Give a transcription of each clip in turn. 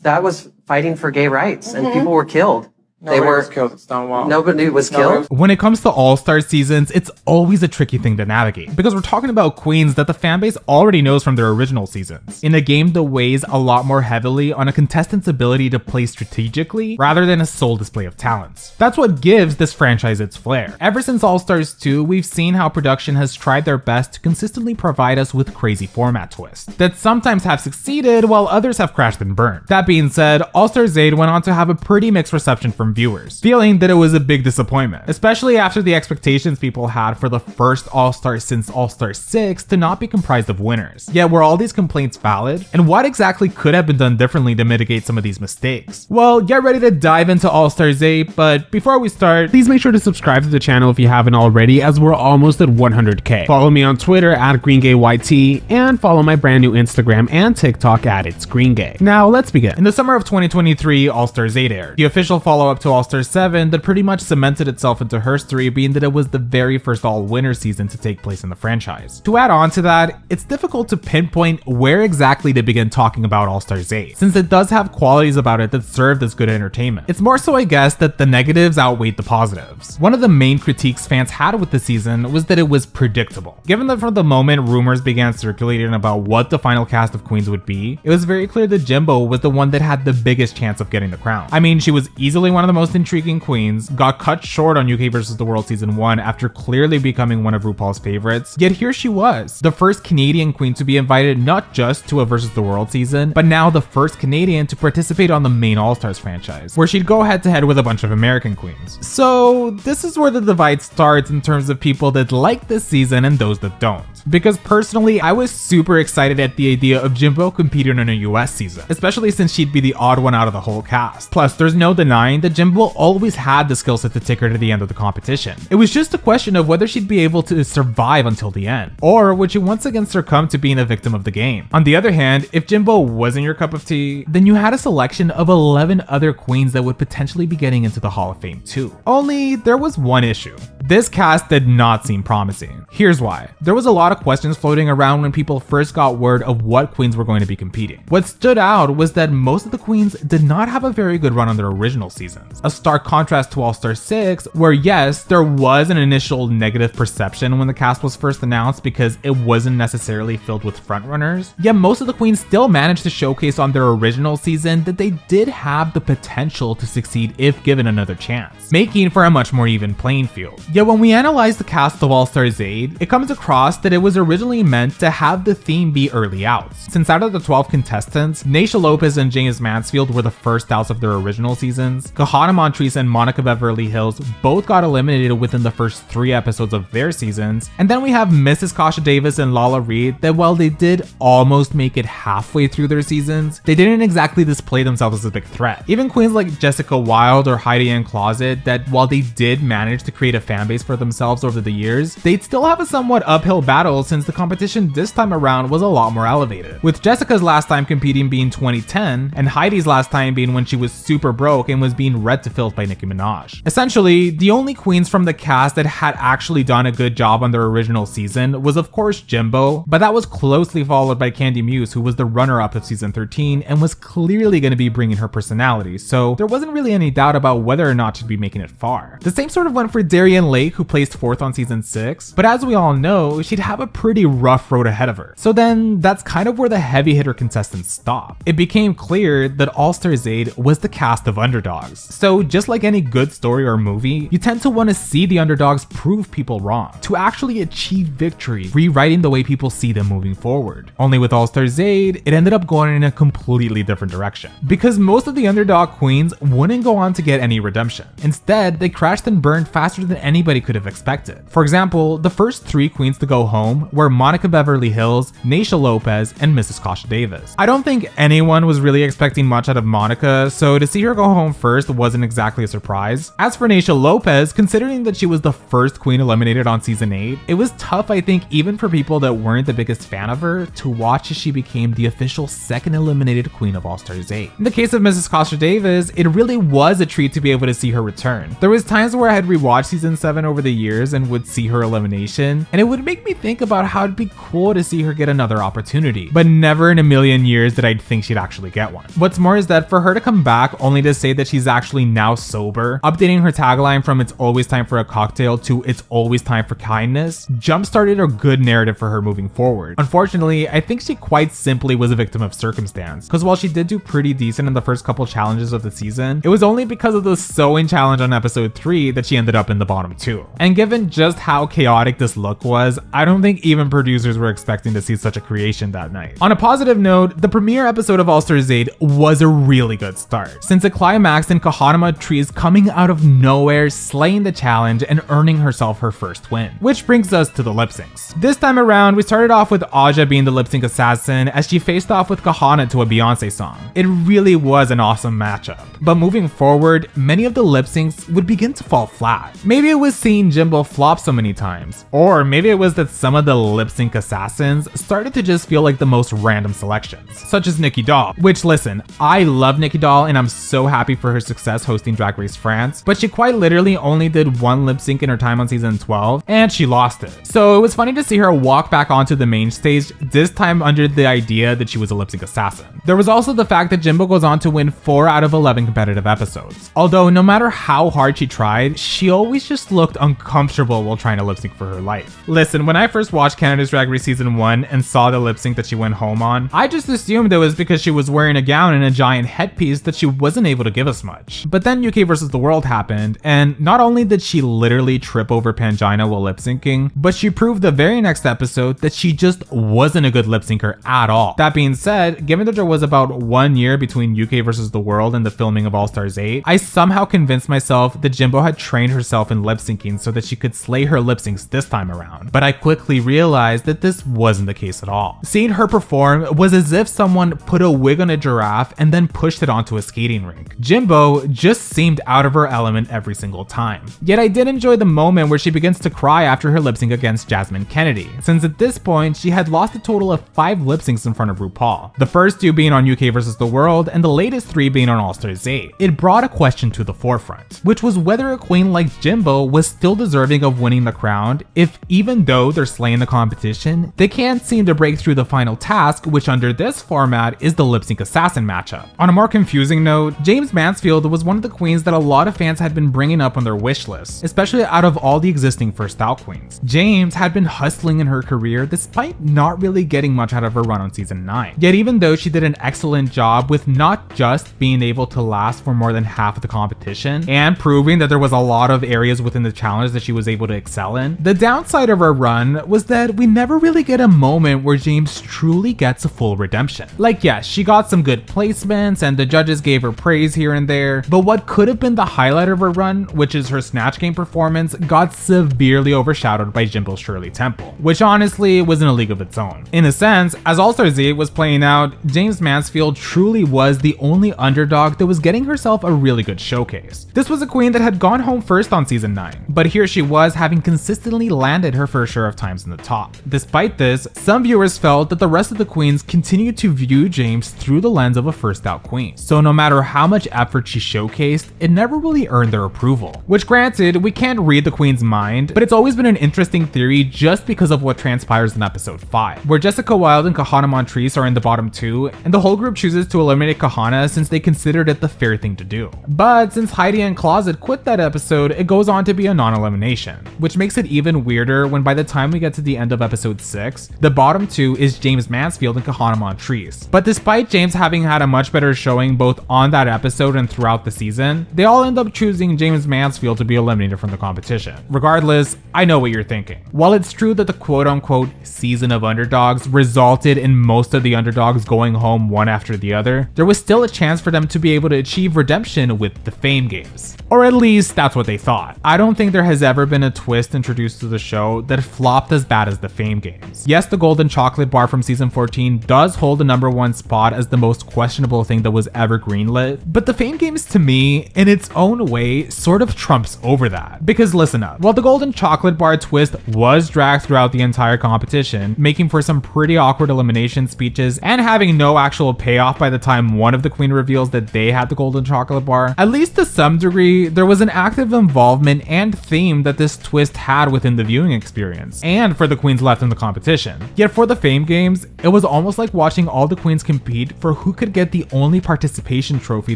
that was fighting for gay rights, and people were killed. Nobody was killed at Stonewall. Nobody was killed. When it comes to All-Star seasons, it's always a tricky thing to navigate because we're talking about queens that the fanbase already knows from their original seasons, in a game that weighs a lot more heavily on a contestant's ability to play strategically rather than a sole display of talents. That's what gives this franchise its flair. Ever since All-Stars 2, we've seen how production has tried their best to consistently provide us with crazy format twists that sometimes have succeeded while others have crashed and burned. That being said, All-Stars 8 went on to have a pretty mixed reception from viewers, feeling that it was a big disappointment, especially after the expectations people had for the first All-Star since All-Star 6 to not be comprised of winners. Yet were all these complaints valid? And what exactly could have been done differently to mitigate some of these mistakes? Well, get ready to dive into All-Stars 8, but before we start, please make sure to subscribe to the channel if you haven't already, as we're almost at 100k. Follow me on Twitter at GreenGayYT, and follow my brand new Instagram and TikTok at It's Green Gay. Now let's begin. In the summer of 2023, All-Stars 8 aired, the official follow-up to All-Stars 7 that pretty much cemented itself into history, being that it was the very first all-winner season to take place in the franchise. To add on to that, it's difficult to pinpoint where exactly to begin talking about All-Stars 8, since it does have qualities about it that served as good entertainment. It's more so, I guess, that the negatives outweighed the positives. One of the main critiques fans had with the season was that it was predictable. Given that from the moment rumors began circulating about what the final cast of queens would be, it was very clear that Jimbo was the one that had the biggest chance of getting the crown. I mean, she was easily one of the most intriguing queens, got cut short on UK vs. the World Season 1 after clearly becoming one of RuPaul's favorites, yet here she was, the first Canadian queen to be invited not just to a vs. the World season, but now the first Canadian to participate on the main All-Stars franchise, where she'd go head-to-head with a bunch of American queens. So this is where the divide starts in terms of people that like this season and those that don't. Because personally, I was super excited at the idea of Jimbo competing in a US season, especially since she'd be the odd one out of the whole cast. Plus, there's no denying that Jimbo always had the skill set to take her to the end of the competition. It was just a question of whether she'd be able to survive until the end, or would she once again succumb to being a victim of the game. On the other hand, if Jimbo wasn't your cup of tea, then you had a selection of 11 other queens that would potentially be getting into the Hall of Fame too. Only there was one issue. This cast did not seem promising. Here's why. There was a lot of questions floating around when people first got word of what queens were going to be competing. What stood out was that most of the queens did not have a very good run on their original seasons. A stark contrast to All-Star 6, where yes, there was an initial negative perception when the cast was first announced because it wasn't necessarily filled with frontrunners, yet most of the queens still managed to showcase on their original season that they did have the potential to succeed if given another chance, making for a much more even playing field. Yet when we analyze the cast of All-Stars 8, it comes across that it was originally meant to have the theme be early outs. Since out of the 12 contestants, Naysha Lopez and James Mansfield were the first outs of their original seasons, Kahana Montrese and Monica Beverly Hills both got eliminated within the first 3 episodes of their seasons, and then we have Mrs. Kasha Davis and Lala Reed that while they did almost make it halfway through their seasons, they didn't exactly display themselves as a big threat. Even queens like Jessica Wilde or Heidi N Closet, that while they did manage to create a fanbase for themselves over the years, they'd still have a somewhat uphill battle since the competition this time around was a lot more elevated, with Jessica's last time competing being 2010 and Heidi's last time being when she was super broke and was being read to filth by Nicki Minaj. Essentially, the only queens from the cast that had actually done a good job on their original season was of course Jimbo, but that was closely followed by Kandy Muse, who was the runner-up of season 13 and was clearly going to be bringing her personality, so there wasn't really any doubt about whether or not she'd be making it far. The same sort of went for Darian Lake, who placed 4th on season 6, but as we all know, she'd have a pretty rough road ahead of her. So then that's kind of where the heavy hitter contestants stop. It became clear that All-Stars 8 was the cast of underdogs. So just like any good story or movie, you tend to want to see the underdogs prove people wrong, to actually achieve victory, rewriting the way people see them moving forward. Only with All-Stars 8, it ended up going in a completely different direction, because most of the underdog queens wouldn't go on to get any redemption. Instead, they crashed and burned faster than anybody could have expected. For example, the first 3 queens to go home were Monica Beverly Hills, Naysha Lopez, and Mrs. Kasha Davis. I don't think anyone was really expecting much out of Monica, so to see her go home first wasn't exactly a surprise. As for Naysha Lopez, considering that she was the first queen eliminated on season 8, it was tough, I think, even for people that weren't the biggest fan of her, to watch as she became the official second eliminated queen of All-Stars 8. In the case of Mrs. Kasha Davis, it really was a treat to be able to see her return. There was times where I had rewatched season 7 over the years and would see her elimination, and it would make me think think about how it'd be cool to see her get another opportunity, but never in a million years did I think she'd actually get one. What's more is that for her to come back only to say that she's actually now sober, updating her tagline from "It's always time for a cocktail" to "It's always time for kindness," jump-started a good narrative for her moving forward. Unfortunately, I think she quite simply was a victim of circumstance, because while she did do pretty decent in the first couple challenges of the season, it was only because of the sewing challenge on episode 3 that she ended up in the bottom 2. And given just how chaotic this look was, I don't think even producers were expecting to see such a creation that night. On a positive note, the premiere episode of All Stars 8 was a really good start, since it climaxed in Kahana Trees coming out of nowhere, slaying the challenge and earning herself her first win. Which brings us to the lip syncs. This time around, we started off with Aja being the lip sync assassin as she faced off with Kahana to a Beyonce song. It really was an awesome matchup. But moving forward, many of the lip syncs would begin to fall flat. Maybe it was seeing Jimbo flop so many times, or maybe it was that some of the lip sync assassins started to just feel like the most random selections, such as Nikki Doll, which listen, I love Nikki Doll and I'm so happy for her success hosting Drag Race France, but she quite literally only did one lip sync in her time on season 12 and she lost it. So it was funny to see her walk back onto the main stage, this time under the idea that she was a lip sync assassin. There was also the fact that Jimbo goes on to win 4 out of 11 competitive episodes. Although no matter how hard she tried, she always just looked uncomfortable while trying to lip sync for her life. Listen, when I first watched Canada's Drag Race season 1 and saw the lip sync that she went home on, I just assumed it was because she was wearing a gown and a giant headpiece that she wasn't able to give us much. But then UK vs. the World happened, and not only did she literally trip over Pangina while lip syncing, but she proved the very next episode that she just wasn't a good lip syncer at all. That being said, given that there was about 1 year between UK vs. the World and the filming of All Stars 8, I somehow convinced myself that Jimbo had trained herself in lip syncing so that she could slay her lip syncs this time around. But I quickly realized that this wasn't the case at all. Seeing her perform was as if someone put a wig on a giraffe and then pushed it onto a skating rink. Jimbo just seemed out of her element every single time. Yet I did enjoy the moment where she begins to cry after her lip sync against Jasmine Kennedy, since at this point she had lost a total of 5 lip syncs in front of RuPaul, the first 2 being on UK vs. the World and the latest 3 being on All Stars 8. It brought a question to the forefront, which was whether a queen like Jimbo was still deserving of winning the crown if, even though they're slaying the competition, they can't seem to break through the final task, which under this format is the lip sync assassin matchup. On a more confusing note, James Mansfield was one of the queens that a lot of fans had been bringing up on their wish list, especially out of all the existing first out queens. James had been hustling in her career despite not really getting much out of her run on season 9. Yet even though she did an excellent job with not just being able to last for more than half of the competition and proving that there was a lot of areas within the challenge that she was able to excel in, the downside of her run was that we never really get a moment where James truly gets a full redemption. Like yes, she got some good placements and the judges gave her praise here and there, but what could have been the highlight of her run, which is her Snatch Game performance, got severely overshadowed by Jimbo's Shirley Temple, which honestly was in a league of its own. In a sense, as All Stars 8 was playing out, James Mansfield truly was the only underdog that was getting herself a really good showcase. This was a queen that had gone home first on season 9, but here she was having consistently landed her fair share of times in the top. Despite this, some viewers felt that the rest of the queens continued to view James through the lens of a first out queen. So no matter how much effort she showcased, it never really earned their approval. Which granted, we can't read the queen's mind, but it's always been an interesting theory just because of what transpires in episode 5, where Jessica Wilde and Kahana Montrese are in the bottom 2, and the whole group chooses to eliminate Kahana since they considered it the fair thing to do. But since Heidi and Closet quit that episode, it goes on to be a non-elimination, which makes it even weirder when by the time we get to the end of episode 6, the bottom 2 is James Mansfield and Kahana Montrese. But despite James having had a much better showing both on that episode and throughout the season, they all end up choosing James Mansfield to be eliminated from the competition. Regardless, I know what you're thinking. While it's true that the quote-unquote season of underdogs resulted in most of the underdogs going home one after the other, there was still a chance for them to be able to achieve redemption with the Fame Games. Or at least that's what they thought. I don't think there has ever been a twist introduced to the show that flopped as bad as the Fame Games. Yes, the golden chocolate bar from season 14 does hold the #1 spot as the most questionable thing that was ever greenlit, but the Fame Games to me, in its own way, sort of trumps over that. Because listen up, while the golden chocolate bar twist was dragged throughout the entire competition, making for some pretty awkward elimination speeches and having no actual payoff by the time one of the queen reveals that they had the golden chocolate bar, at least to some degree, there was an active involvement and theme that this twist had within the viewing experience. And and for the queens left in the competition. Yet for the Fame Games, it was almost like watching all the queens compete for who could get the only participation trophy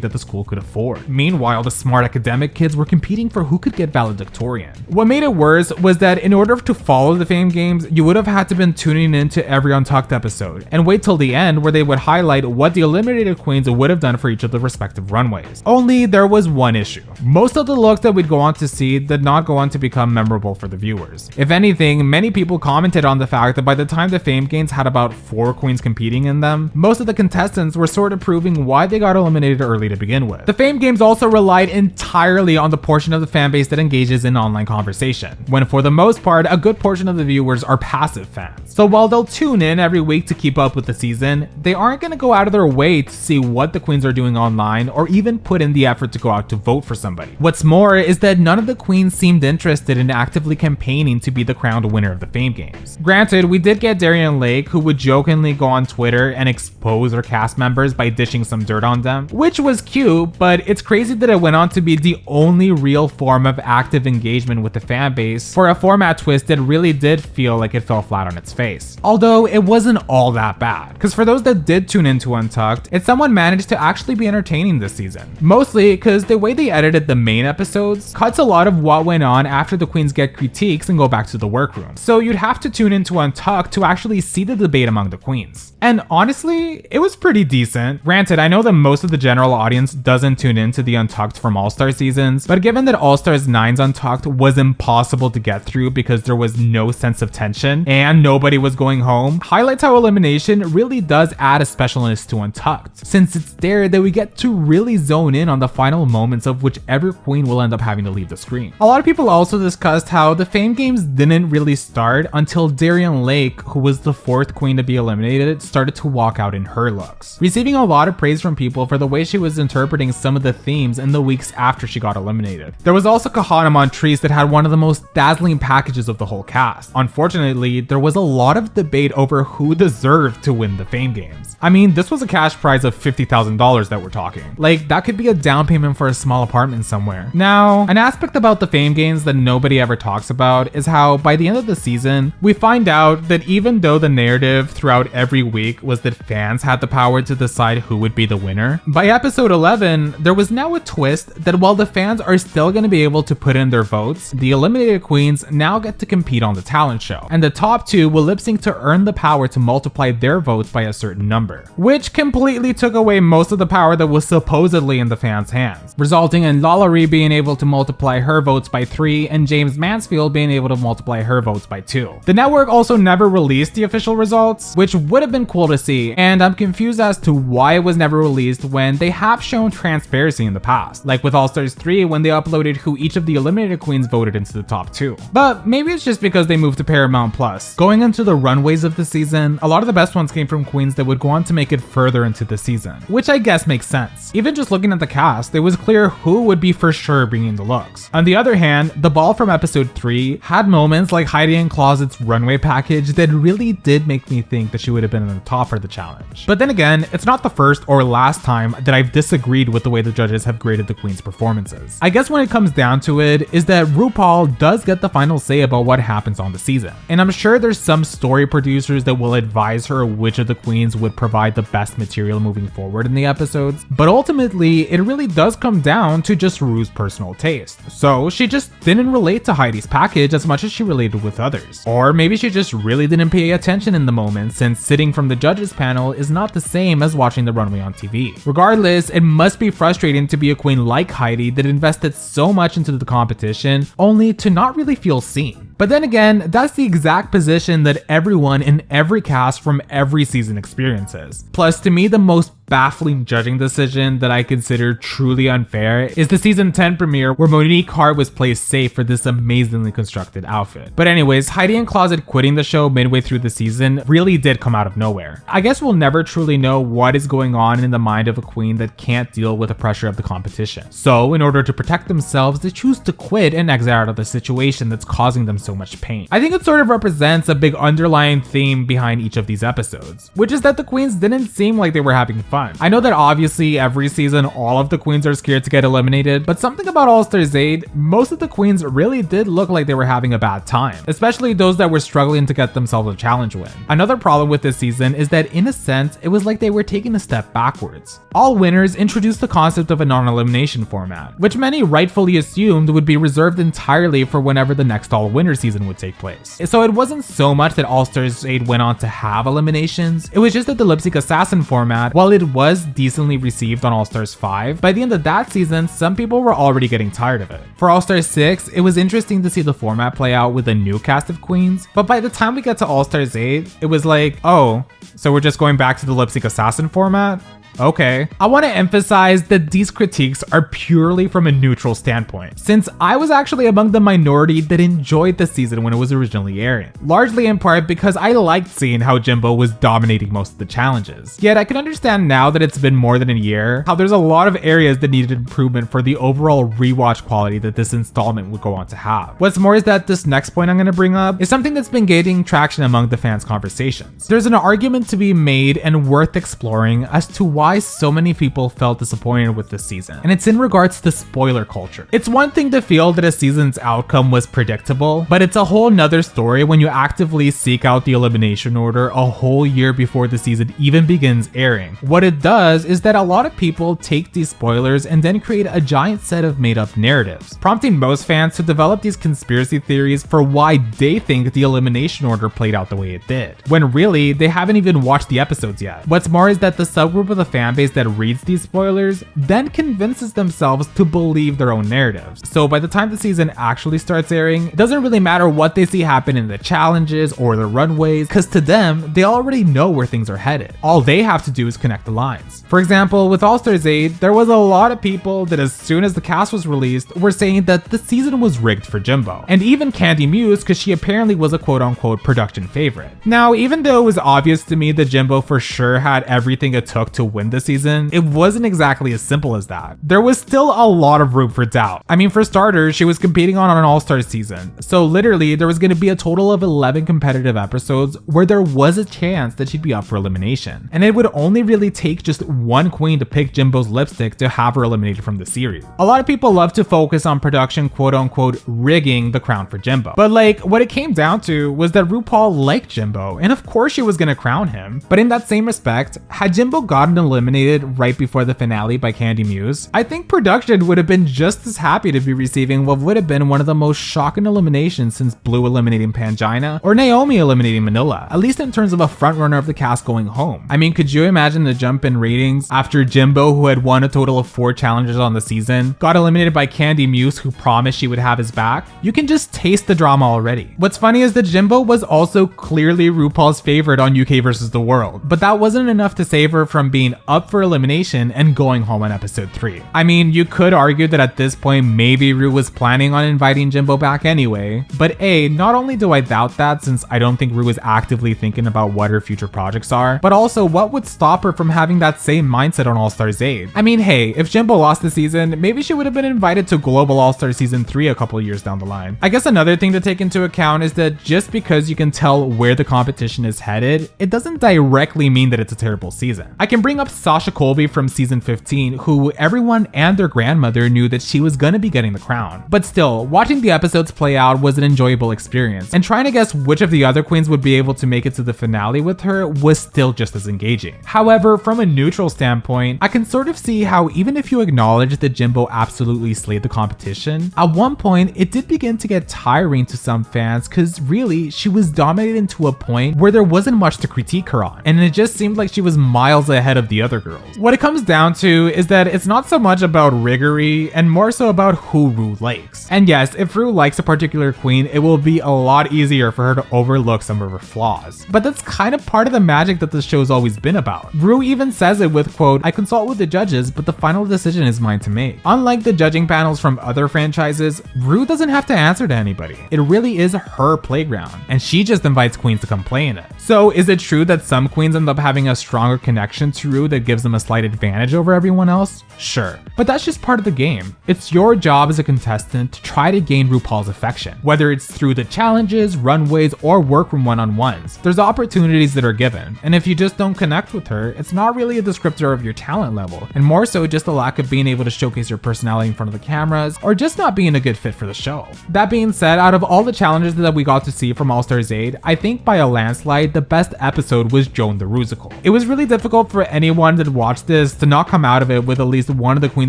that the school could afford. Meanwhile, the smart academic kids were competing for who could get valedictorian. What made it worse was that in order to follow the Fame Games, you would have had to been tuning into every Untucked episode and wait till the end where they would highlight what the eliminated queens would have done for each of the respective runways. Only there was one issue. Most of the looks that we'd go on to see did not go on to become memorable for the viewers. If anything, many people commented on the fact that by the time the Fame Games had about 4 queens competing in them, most of the contestants were sort of proving why they got eliminated early to begin with. The Fame Games also relied entirely on the portion of the fanbase that engages in online conversation, when for the most part, a good portion of the viewers are passive fans. So while they'll tune in every week to keep up with the season, they aren't going to go out of their way to see what the queens are doing online or even put in the effort to go out to vote for somebody. What's more is that none of the queens seemed interested in actively campaigning to be the crowned winner of the Fame Games. Granted, we did get Darian Lake, who would jokingly go on Twitter and expose her cast members by dishing some dirt on them, which was cute, but it's crazy that it went on to be the only real form of active engagement with the fan base for a format twist that really did feel like it fell flat on its face. Although it wasn't all that bad, because for those that did tune into Untucked, someone managed to actually be entertaining this season. Mostly because the way they edited the main episodes cuts a lot of what went on after the queens get critiques and go back to the workroom. So you'd have to tune into Untucked to actually see the debate among the queens. And honestly, it was pretty decent. Granted, I know that most of the general audience doesn't tune into the Untucked from All-Star seasons, but given that All-Stars 9's Untucked was impossible to get through because there was no sense of tension and nobody was going home, highlights how elimination really does add a specialness to Untucked, since it's there that we get to really zone in on the final moments of whichever queen will end up having to leave the screen. A lot of people also discussed how the Fame Games didn't really start until Darian Lake, who was the 4th queen to be eliminated, started to walk out in her looks, receiving a lot of praise from people for the way she was interpreting some of the themes in the weeks after she got eliminated. There was also Kahana Montrese that had one of the most dazzling packages of the whole cast. Unfortunately, there was a lot of debate over who deserved to win the Fame Games. I mean, this was a cash prize of $50,000 that we're talking. Like, that could be a down payment for a small apartment somewhere. Now, an aspect about the Fame Games that nobody ever talks about is how by the end of the season, we find out that even though the narrative throughout every week was that fans had the power to decide who would be the winner, by episode 11, there was now a twist that while the fans are still going to be able to put in their votes, the eliminated queens now get to compete on the talent show, and the top 2 will lip sync to earn the power to multiply their votes by a certain number, which completely took away most of the power that was supposedly in the fans' hands, resulting in Lalaurie being able to multiply her votes by 3 and James Mansfield being able to multiply her votes by 2. The network also never released the official results, which would have been cool to see, and I'm confused as to why it was never released when they have shown transparency in the past, like with All Stars 3 when they uploaded who each of the eliminated queens voted into the top 2. But maybe it's just because they moved to Paramount Plus. Going into the runways of the season, a lot of the best ones came from queens that would go on to make it further into the season, which I guess makes sense. Even just looking at the cast, it was clear who would be for sure bringing the looks. On the other hand, the ball from episode 3 had moments like Heidi N Closet's runway package that really did make me think that she would have been in the top for the challenge. But then again, it's not the first or last time that I've disagreed with the way the judges have graded the queens' performances. I guess when it comes down to it, is that RuPaul does get the final say about what happens on the season. And I'm sure there's some story producers that will advise her which of the queens would provide the best material moving forward in the episodes, but ultimately, it really does come down to just Ru's personal taste. So she just didn't relate to Heidi's package as much as she related with others. Or maybe she just really didn't pay attention in the moment, since sitting from the judges panel is not the same as watching the runway on TV. Regardless, it must be frustrating to be a queen like Heidi that invested so much into the competition only to not really feel seen. But then again, that's the exact position that everyone in every cast from every season experiences. Plus, to me, the most baffling judging decision that I consider truly unfair is the season 10 premiere where Monique Hart was placed safe for this amazingly constructed outfit. But anyways, Heidi N Closet quitting the show midway through the season really did come out of nowhere. I guess we'll never truly know what is going on in the mind of a queen that can't deal with the pressure of the competition. So in order to protect themselves, they choose to quit and exit out of the situation that's causing them so so much pain. I think it sort of represents a big underlying theme behind each of these episodes, which is that the queens didn't seem like they were having fun. I know that obviously every season all of the queens are scared to get eliminated, but something about All Stars 8, most of the queens really did look like they were having a bad time, especially those that were struggling to get themselves a challenge win. Another problem with this season is that in a sense, it was like they were taking a step backwards. All winners introduced the concept of a non-elimination format, which many rightfully assumed would be reserved entirely for whenever the next All Winner season would take place. So it wasn't so much that All Stars 8 went on to have eliminations, it was just that the lip sync assassin format, while it was decently received on All Stars 5, by the end of that season, some people were already getting tired of it. For All Stars 6, it was interesting to see the format play out with a new cast of queens, but by the time we get to All Stars 8, it was like, oh, so we're just going back to the lip sync assassin format? Okay. I want to emphasize that these critiques are purely from a neutral standpoint, since I was actually among the minority that enjoyed the season when it was originally airing, largely in part because I liked seeing how Jimbo was dominating most of the challenges. Yet I can understand now that it's been more than a year, how there's a lot of areas that needed improvement for the overall rewatch quality that this installment would go on to have. What's more is that this next point I'm going to bring up is something that's been gaining traction among the fans' conversations. There's an argument to be made and worth exploring as to why so many people felt disappointed with this season, and it's in regards to spoiler culture. It's one thing to feel that a season's outcome was predictable, but it's a whole nother story when you actively seek out the elimination order a whole year before the season even begins airing. What it does is that a lot of people take these spoilers and then create a giant set of made-up narratives, prompting most fans to develop these conspiracy theories for why they think the elimination order played out the way it did, when really they haven't even watched the episodes yet. What's more is that the subgroup of the fan base that reads these spoilers then convinces themselves to believe their own narratives. So by the time the season actually starts airing, it doesn't really matter what they see happen in the challenges or the runways, because to them, they already know where things are headed. All they have to do is connect the lines. For example, with All Stars 8, there was a lot of people that as soon as the cast was released were saying that the season was rigged for Jimbo, and even Kandy Muse, because she apparently was a quote-unquote production favorite. Now, even though it was obvious to me that Jimbo for sure had everything it took to win the season, it wasn't exactly as simple as that. There was still a lot of room for doubt. I mean, for starters, she was competing on an All-Star season, so literally there was going to be a total of 11 competitive episodes where there was a chance that she'd be up for elimination, and it would only really take just one queen to pick Jimbo's lipstick to have her eliminated from the series. A lot of people love to focus on production quote-unquote rigging the crown for Jimbo, but like what it came down to was that RuPaul liked Jimbo, and of course she was going to crown him, but in that same respect, had Jimbo gotten eliminated right before the finale by Kandy Muse, I think production would have been just as happy to be receiving what would have been one of the most shocking eliminations since Blue eliminating Pangina or Naomi eliminating Manila, at least in terms of a frontrunner of the cast going home. I mean, could you imagine the jump in ratings after Jimbo, who had won a total of 4 challenges on the season, got eliminated by Kandy Muse, who promised she would have his back? You can just taste the drama already. What's funny is that Jimbo was also clearly RuPaul's favorite on UK vs. The World, but that wasn't enough to save her from being up for elimination and going home on episode 3. I mean, you could argue that at this point maybe Ru was planning on inviting Jimbo back anyway, but A, not only do I doubt that since I don't think Ru was actively thinking about what her future projects are, but also what would stop her from having that same mindset on All Stars 8? I mean, hey, if Jimbo lost the season, maybe she would have been invited to Global All Star Season 3 a couple years down the line. I guess another thing to take into account is that just because you can tell where the competition is headed, it doesn't directly mean that it's a terrible season. I can bring up Sasha Colby from season 15, who everyone and their grandmother knew that she was gonna be getting the crown. But still, watching the episodes play out was an enjoyable experience, and trying to guess which of the other queens would be able to make it to the finale with her was still just as engaging. However, from a neutral standpoint, I can sort of see how even if you acknowledge that Jimbo absolutely slayed the competition, at one point it did begin to get tiring to some fans because really, she was dominating to a point where there wasn't much to critique her on, and it just seemed like she was miles ahead of the other girls. What it comes down to is that it's not so much about riggery and more so about who Ru likes. And yes, if Ru likes a particular queen, it will be a lot easier for her to overlook some of her flaws. But that's kind of part of the magic that the show's always been about. Ru even says it with quote, "I consult with the judges, but the final decision is mine to make." Unlike the judging panels from other franchises, Ru doesn't have to answer to anybody. It really is her playground, and she just invites queens to come play in it. So is it true that some queens end up having a stronger connection to Ru that gives them a slight advantage over everyone else? Sure. But that's just part of the game. It's your job as a contestant to try to gain RuPaul's affection, whether it's through the challenges, runways, or workroom one-on-ones. There's opportunities that are given, and if you just don't connect with her, it's not really a descriptor of your talent level, and more so just a lack of being able to showcase your personality in front of the cameras, or just not being a good fit for the show. That being said, out of all the challenges that we got to see from All Stars 8, I think by a landslide, the best episode was Joan the Rusical. It was really difficult for anyone that watched this to not come out of it with at least one of the queens'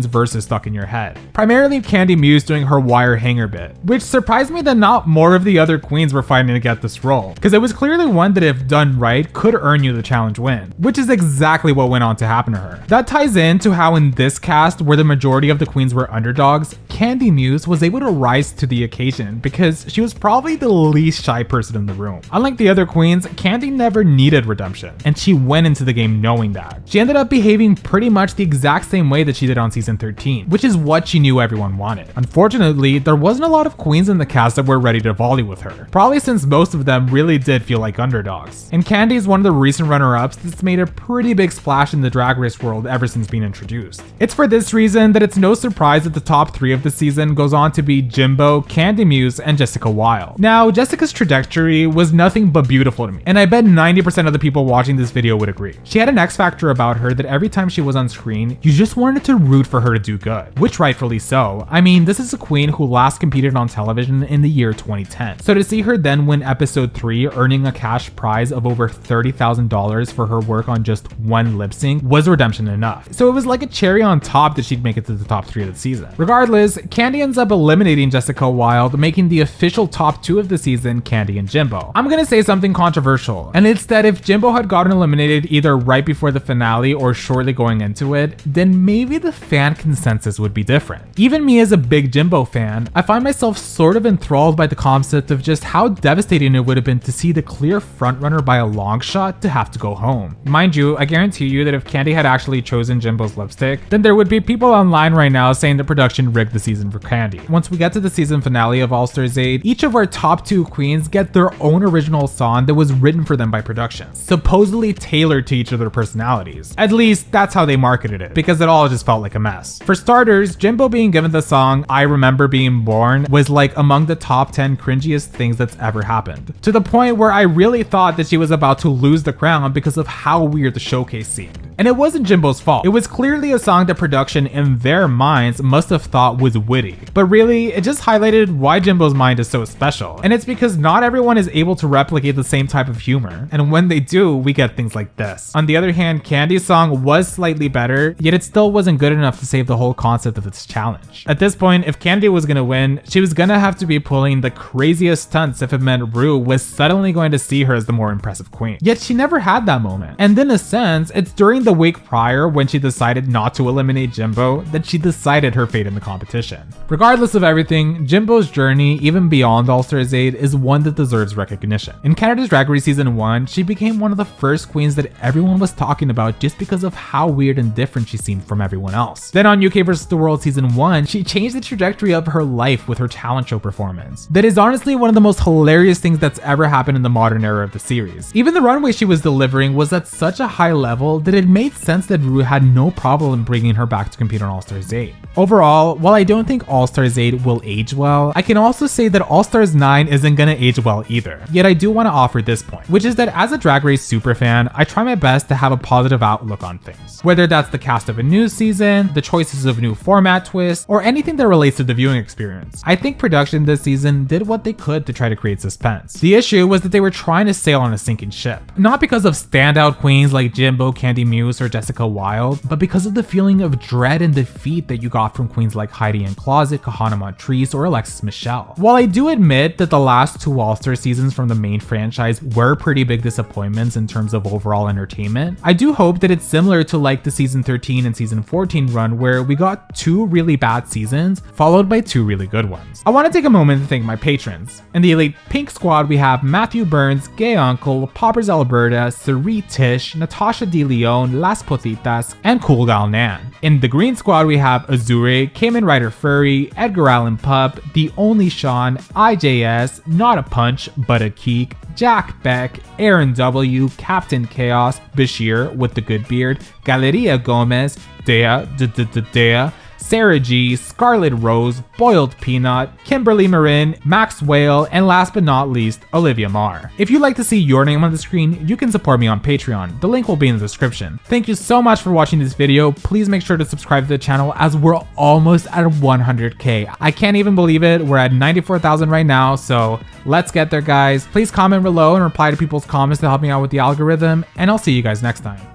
verses stuck in your head. Primarily Kandy Muse doing her wire hanger bit, which surprised me that not more of the other queens were fighting to get this role, because it was clearly one that if done right could earn you the challenge win, which is exactly what went on to happen to her. That ties into how in this cast, where the majority of the queens were underdogs, Kandy Muse was able to rise to the occasion because she was probably the least shy person in the room. Unlike the other queens, Kandy never needed redemption, and she went into the game knowing that. She ended up behaving pretty much the exact same way that she did on season 13, which is what she knew everyone wanted. Unfortunately, there wasn't a lot of queens in the cast that were ready to volley with her, probably since most of them really did feel like underdogs. And Kandy is one of the recent runner-ups that's made a pretty big splash in the Drag Race world ever since being introduced. It's for this reason that it's no surprise that the top 3 of the season goes on to be Jimbo, Kandy Muse, and Jessica Wilde. Now, Jessica's trajectory was nothing but beautiful to me, and I bet 90% of the people watching this video would agree. She had an X factor about her that every time she was on screen, you just wanted to root for her to do good, which rightfully so. I mean, this is a queen who last competed on television in the year 2010. So to see her then win episode 3, earning a cash prize of over $30,000 for her work on just one lip sync was redemption enough. So it was like a cherry on top that she'd make it to the top 3 of the season. Regardless, Kandy ends up eliminating Jessica Wilde, making the official top 2 of the season Kandy and Jimbo. I'm gonna say something controversial, and it's that if Jimbo had gotten eliminated either right before the finale or shortly going into it, then maybe the fan consensus would be different. Even me as a big Jimbo fan, I find myself sort of enthralled by the concept of just how devastating it would have been to see the clear frontrunner by a long shot to have to go home. Mind you, I guarantee you that if Kandy had actually chosen Jimbo's lipstick, then there would be people online right now saying the production rigged the season for Kandy. Once we get to the season finale of All Stars 8, each of our top 2 queens get their own original song that was written for them by production, supposedly tailored to each of their personalities. At least that's how they marketed it, because it all just felt like a mess. For starters, Jimbo being given the song I Remember Being Born was like among the top 10 cringiest things that's ever happened, to the point where I really thought that she was about to lose the crown because of how weird the showcase seemed. And it wasn't Jimbo's fault. It was clearly a song that production in their minds must have thought was witty. But really, it just highlighted why Jimbo's mind is so special. And it's because not everyone is able to replicate the same type of humor. And when they do, we get things like this. On the other hand, Kandy's song was slightly better, yet it still wasn't good enough to save the whole concept of its challenge. At this point, if Kandy was gonna win, she was gonna have to be pulling the craziest stunts if it meant Ru was suddenly going to see her as the more impressive queen. Yet she never had that moment. And in a sense, it's during the week prior when she decided not to eliminate Jimbo that she decided her fate in the competition. Regardless of everything, Jimbo's journey, even beyond All Stars 8, is one that deserves recognition. In Canada's Drag Race Season 1, she became one of the first queens that everyone was talking about just because of how weird and different she seemed from everyone else. Then on UK vs. The World Season 1, she changed the trajectory of her life with her talent show performance. That is honestly one of the most hilarious things that's ever happened in the modern era of the series. Even the runway she was delivering was at such a high level that it made sense that Ru had no problem bringing her back to compete on All Stars 8. Overall, while I don't think All Stars 8 will age well, I can also say that All Stars 9 isn't gonna age well either. Yet I do want to offer this point, which is that as a Drag Race superfan, I try my best to have a positive outlook on things. Whether that's the cast of a new season, the choices of new format twists, or anything that relates to the viewing experience. I think production this season did what they could to try to create suspense. The issue was that they were trying to sail on a sinking ship. Not because of standout queens like Jimbo, Kandy Muse, or Jessica Wilde, but because of the feeling of dread and defeat that you got from queens like Heidi N Closet, Kahana Montrese, or Alexis Michelle. While I do admit that the last 2 All-Star seasons from the main franchise were pretty big disappointments in terms of overall entertainment, I do hope that it's similar to like the season 13 and season 14 run where we got 2 really bad seasons followed by 2 really good ones. I want to take a moment to thank my patrons. In the Elite Pink Squad, we have Matthew Burns, Gay Uncle, Poppers Alberta, Sari Tish, Natasha De Leon, Las Potitas, and Cool Gal Nan. In the Green Squad, we have Azure, Cayman Rider Furry, Edgar Allan Pup, The Only Sean, IJS, Not a Punch, But a Keek, Jack Beck, Aaron W, Captain Chaos, Bashir with the good beard, Galeria Gomez, Dea, Sarah G, Scarlet Rose, Boiled Peanut, Kimberly Marin, Max Whale, and last but not least, Olivia Marr. If you'd like to see your name on the screen, you can support me on Patreon. The link will be in the description. Thank you so much for watching this video. Please make sure to subscribe to the channel as we're almost at 100k. I can't even believe it. We're at 94,000 right now, so let's get there, guys. Please comment below and reply to people's comments to help me out with the algorithm, and I'll see you guys next time.